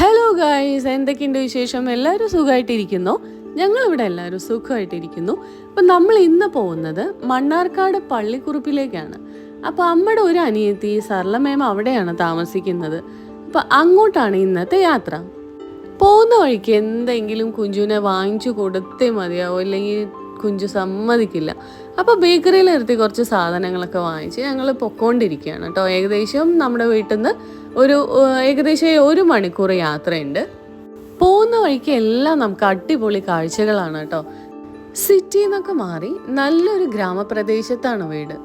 Hello guys, എന്തൊക്കെയുണ്ട് വിശേഷം? എല്ലാവരും സുഖമായിട്ടിരിക്കുന്നു. ഞങ്ങളിവിടെ എല്ലാവരും സുഖമായിട്ടിരിക്കുന്നു. അപ്പം നമ്മൾ ഇന്ന് പോകുന്നത് മണ്ണാർക്കാട് പള്ളിക്കുറുപ്പിലേക്കാണ്. അപ്പോൾ അമ്മയുടെ ഒരു അനിയത്തി സർലമേമ അവിടെയാണ് താമസിക്കുന്നത്. അപ്പം അങ്ങോട്ടാണ് ഇന്നത്തെ യാത്ര. പോകുന്ന വഴിക്ക് എന്തെങ്കിലും കുഞ്ചുവിനെ വാങ്ങിച്ചു കൊടുത്തേ മതിയാവോ, ഇല്ലെങ്കിൽ കുഞ്ചു സമ്മതിക്കില്ല. അപ്പോൾ ബേക്കറിയിൽ നിർത്തി കുറച്ച് സാധനങ്ങളൊക്കെ വാങ്ങിച്ച് ഞങ്ങൾ പൊക്കോണ്ടിരിക്കുകയാണ് കേട്ടോ. ഏകദേശം നമ്മുടെ വീട്ടിൽ നിന്ന് ഏകദേശം 1 മണിക്കൂർ യാത്രയുണ്ട്. പോകുന്ന വഴിക്ക് എല്ലാം നമുക്ക് അടിപൊളി കാഴ്ചകളാണ് കേട്ടോ. സിറ്റിയിൽ നിന്നൊക്കെ മാറി നല്ലൊരു ഗ്രാമപ്രദേശത്താണ് വീട്.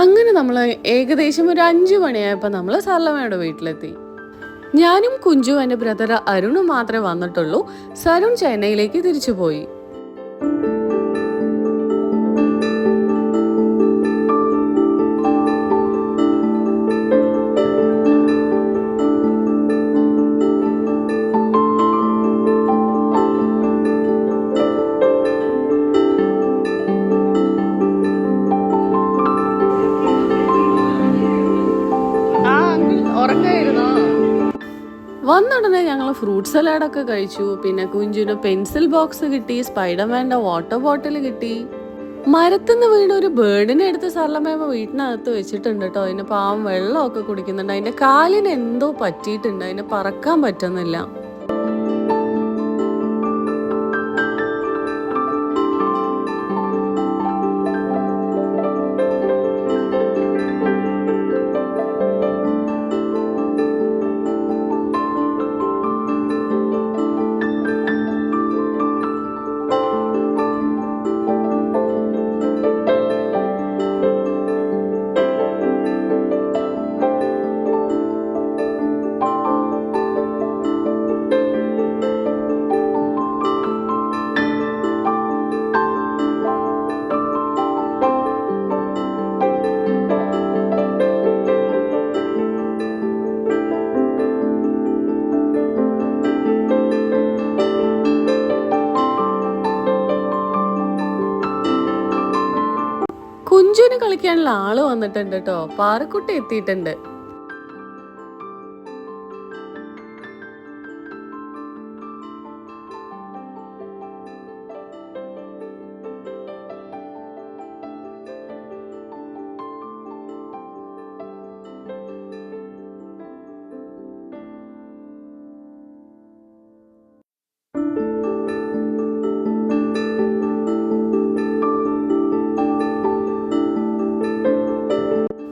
അങ്ങനെ നമ്മൾ ഏകദേശം ഒരു 5 മണിയായപ്പോൾ നമ്മൾ സർലമ്മയുടെ വീട്ടിലെത്തി. ഞാനും കുഞ്ചു എൻ്റെ ബ്രദർ അരുണും മാത്രമേ വന്നിട്ടുള്ളൂ. സരുൺ ചെന്നൈയിലേക്ക് തിരിച്ചു പോയി. വന്നുടനെ ഞങ്ങൾ ഫ്രൂട്ട് സലാഡൊക്കെ കഴിച്ചു. പിന്നെ കുഞ്ചുവിന് പെൻസിൽ ബോക്സ് കിട്ടി, സ്പൈഡർമാൻ്റെ വാട്ടർ ബോട്ടിൽ കിട്ടി. മരത്തുനിന്ന് വീണ ഒരു ബേർഡിനെ എടുത്ത് സർലമേമ വീട്ടിനകത്ത് വെച്ചിട്ടുണ്ട് കേട്ടോ. അതിന് പാവം വെള്ളമൊക്കെ കുടിക്കുന്നുണ്ട്. അതിൻ്റെ കാലിന് എന്തോ പറ്റിയിട്ടുണ്ട്, അതിന് പറക്കാൻ പറ്റുന്നില്ല. കുഞ്ചുവിന് കളിക്കാനുള്ള ആള് വന്നിട്ടുണ്ട് കേട്ടോ. പാറക്കുട്ടി എത്തിയിട്ടുണ്ട്.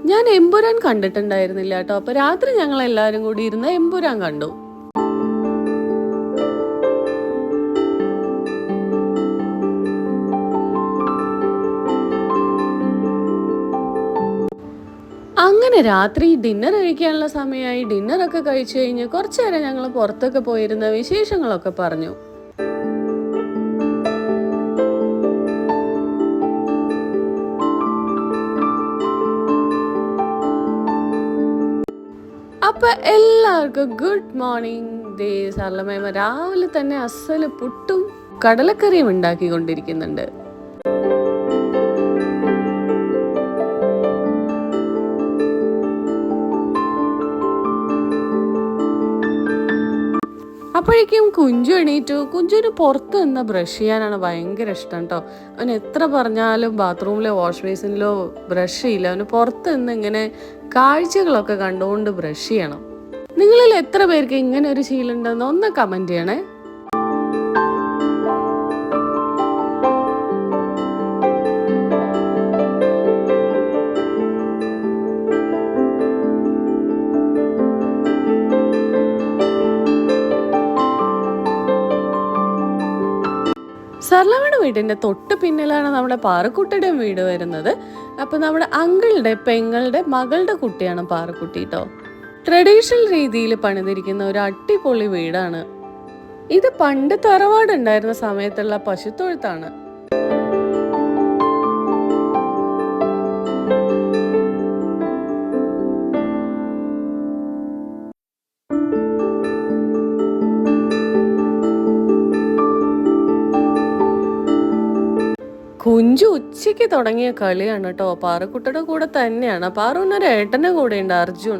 ഞാൻ എമ്പുരാൻ കണ്ടിട്ടുണ്ടായിരുന്നില്ല കേട്ടോ. അപ്പൊ രാത്രി ഞങ്ങൾ എല്ലാവരും കൂടി ഇരുന്ന് എമ്പുരാൻ കണ്ടു. അങ്ങനെ രാത്രി ഡിന്നർ കഴിക്കാനുള്ള സമയമായി. ഡിന്നറൊക്കെ കഴിച്ചു കഴിഞ്ഞ് കുറച്ചു നേരം ഞങ്ങൾ പുറത്തൊക്കെ പോയിരുന്ന വിശേഷങ്ങളൊക്കെ പറഞ്ഞു. അപ്പൊ എല്ലാവർക്കും ഗുഡ് മോർണിംഗ്. സർലമേമ രാവിലെ തന്നെ അസല് പുട്ടും കടലക്കറിയും ഉണ്ടാക്കിക്കൊണ്ടിരിക്കുന്നുണ്ട്. അപ്പോഴേക്കും കുഞ്ചു എണീറ്റു. കുഞ്ചുവിന് പുറത്ത് നിന്ന് ബ്രഷ് ചെയ്യാനാണ് ഭയങ്കര ഇഷ്ടം കേട്ടോ. അവന് എത്ര പറഞ്ഞാലും ബാത്റൂമിലോ വാഷ് ബേസിനിലോ ബ്രഷ് ചെയ്യില്ല. അവന് പുറത്ത് നിന്ന് ഇങ്ങനെ കാഴ്ചകളൊക്കെ കണ്ടുകൊണ്ട് ബ്രഷ് ചെയ്യണം. നിങ്ങളിൽ എത്ര പേർക്ക് ഇങ്ങനെ ഒരു ശീലമുണ്ടെന്ന് ഒന്ന് കമന്റ് ചെയ്യണേ. സർലമ്മയുടെ വീടിൻ്റെ തൊട്ട് പിന്നിലാണ് നമ്മുടെ പാറക്കുട്ടിയുടെയും വീട് വരുന്നത്. അപ്പം നമ്മുടെ അങ്കിളുടെ പെങ്ങളുടെ മകളുടെ കുട്ടിയാണ് പാറക്കുട്ടി കേട്ടോ. ട്രഡീഷണൽ രീതിയിൽ പണിതിരിക്കുന്ന ഒരു അടിപൊളി വീടാണ് ഇത്. പണ്ട് തറവാടുണ്ടായിരുന്ന സമയത്തുള്ള പശുത്തൊഴുത്താണ്. കുഞ്ചു ഉച്ചയ്ക്ക് തുടങ്ങിയ കളിയാണ് കേട്ടോ. പാറക്കുട്ടിയുടെ കൂടെ തന്നെയാണ്. പാറുവിനൊരു ഏട്ടൻ്റെ കൂടെ ഉണ്ട്, അർജുൻ.